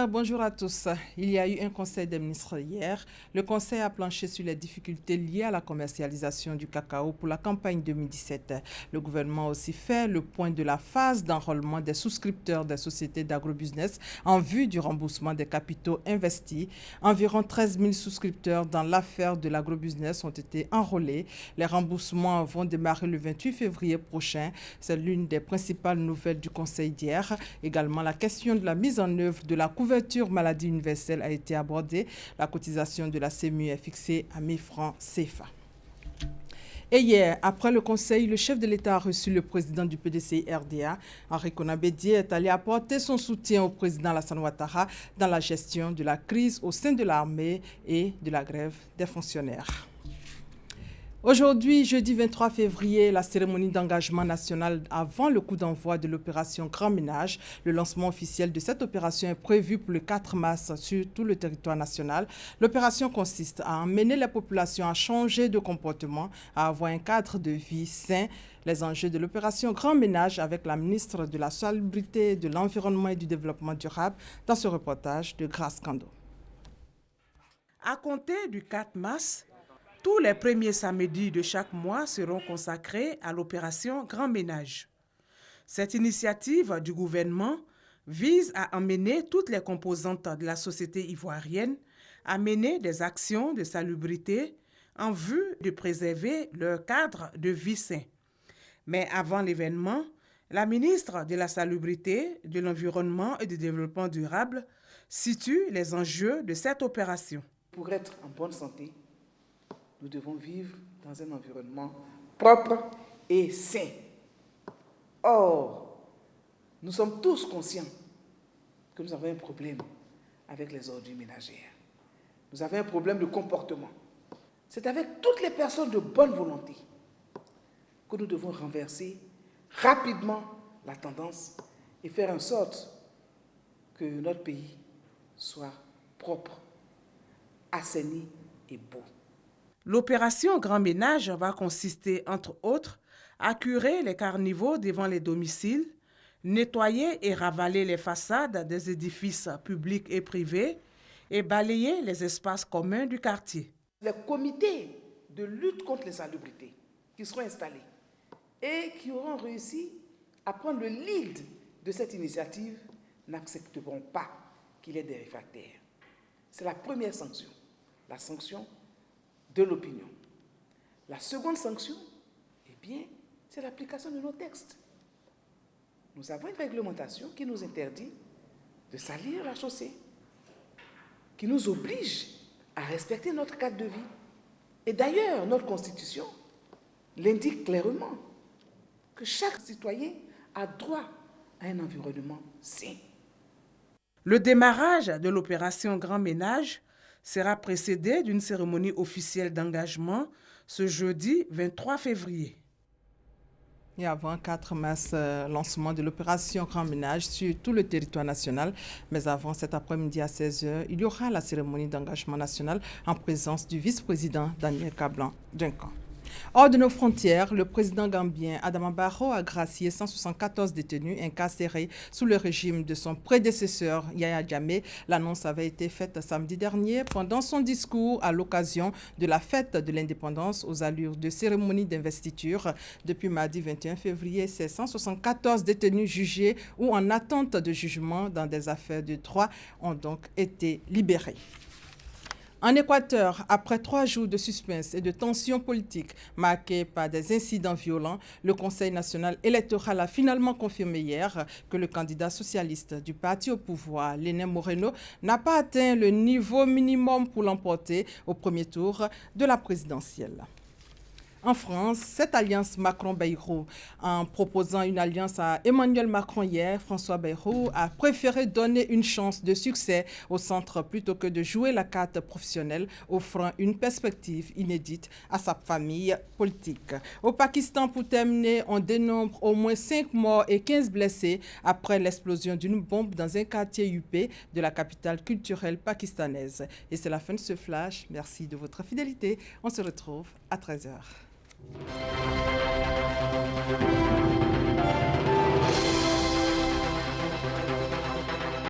Bonjour à tous. Il y a eu un conseil des ministres hier. Le conseil a planché sur les difficultés liées à la commercialisation du cacao pour la campagne 2017. Le gouvernement a aussi fait le point de la phase d'enrôlement des souscripteurs des sociétés d'agrobusiness en vue du remboursement des capitaux investis. Environ 13 000 souscripteurs dans l'affaire de l'agrobusiness ont été enrôlés. Les remboursements vont démarrer le 28 février prochain. C'est l'une des principales nouvelles du conseil d'hier. Également, la question de la mise en œuvre de la couverture maladie universelle a été abordée. La cotisation de la CMU est fixée à 1 000 francs CFA. Et hier, après le conseil, le chef de l'État a reçu le président du PDCI-RDA. Henri Konan Bédié est allé apporter son soutien au président Alassane Ouattara dans la gestion de la crise au sein de l'armée et de la grève des fonctionnaires. Aujourd'hui, jeudi 23 février, la cérémonie d'engagement national avant le coup d'envoi de l'opération Grand Ménage. Le lancement officiel de cette opération est prévu pour le 4 mars sur tout le territoire national. L'opération consiste à emmener les populations à changer de comportement, à avoir un cadre de vie sain. Les enjeux de l'opération Grand Ménage avec la ministre de la Salubrité, de l'Environnement et du Développement durable dans ce reportage de Grace Kando. À compter du 4 mars, tous les premiers samedis de chaque mois seront consacrés à l'opération Grand Ménage. Cette initiative du gouvernement vise à emmener toutes les composantes de la société ivoirienne à mener des actions de salubrité en vue de préserver leur cadre de vie sain. Mais avant l'événement, la ministre de la Salubrité, de l'Environnement et du Développement durable situe les enjeux de cette opération. Pour être en bonne santé, nous devons vivre dans un environnement propre et sain. Or, nous sommes tous conscients que nous avons un problème avec les ordures ménagères. Nous avons un problème de comportement. C'est avec toutes les personnes de bonne volonté que nous devons renverser rapidement la tendance et faire en sorte que notre pays soit propre, assaini et beau. L'opération Grand Ménage va consister, entre autres, à curer les caniveaux devant les domiciles, nettoyer et ravaler les façades des édifices publics et privés et balayer les espaces communs du quartier. Les comités de lutte contre l'insalubrité qui seront installés et qui auront réussi à prendre le lead de cette initiative n'accepteront pas qu'il y ait des réfractaires. C'est la première sanction, la sanction de l'opinion. La seconde sanction, eh bien, c'est l'application de nos textes. Nous avons une réglementation qui nous interdit de salir la chaussée, qui nous oblige à respecter notre cadre de vie. Et d'ailleurs, notre Constitution l'indique clairement que chaque citoyen a droit à un environnement sain. Le démarrage de l'opération Grand Ménage sera précédé d'une cérémonie officielle d'engagement ce jeudi 23 février. Et avant 4 mars, lancement de l'opération Grand Ménage sur tout le territoire national. Mais avant cet après-midi à 16h, il y aura la cérémonie d'engagement national en présence du vice-président Daniel Kablan-Duncan. Hors de nos frontières, le président gambien Adama Barrow a gracié 174 détenus incarcérés sous le régime de son prédécesseur Yaya Jammeh. L'annonce avait été faite samedi dernier pendant son discours à l'occasion de la fête de l'indépendance aux allures de cérémonie d'investiture. Depuis mardi 21 février, ces 174 détenus jugés ou en attente de jugement dans des affaires de droit ont donc été libérés. En Équateur, après 3 jours de suspense et de tensions politiques marqués par des incidents violents, le Conseil national électoral a finalement confirmé hier que le candidat socialiste du parti au pouvoir, Lenín Moreno, n'a pas atteint le niveau minimum pour l'emporter au premier tour de la présidentielle. En France, cette alliance Macron-Bayrou, en proposant une alliance à Emmanuel Macron hier, François Bayrou a préféré donner une chance de succès au centre plutôt que de jouer la carte professionnelle, offrant une perspective inédite à sa famille politique. Au Pakistan, pour terminer, on dénombre au moins 5 morts et 15 blessés après l'explosion d'une bombe dans un quartier huppé de la capitale culturelle pakistanaise. Et c'est la fin de ce flash. Merci de votre fidélité. On se retrouve à 13h. Merci.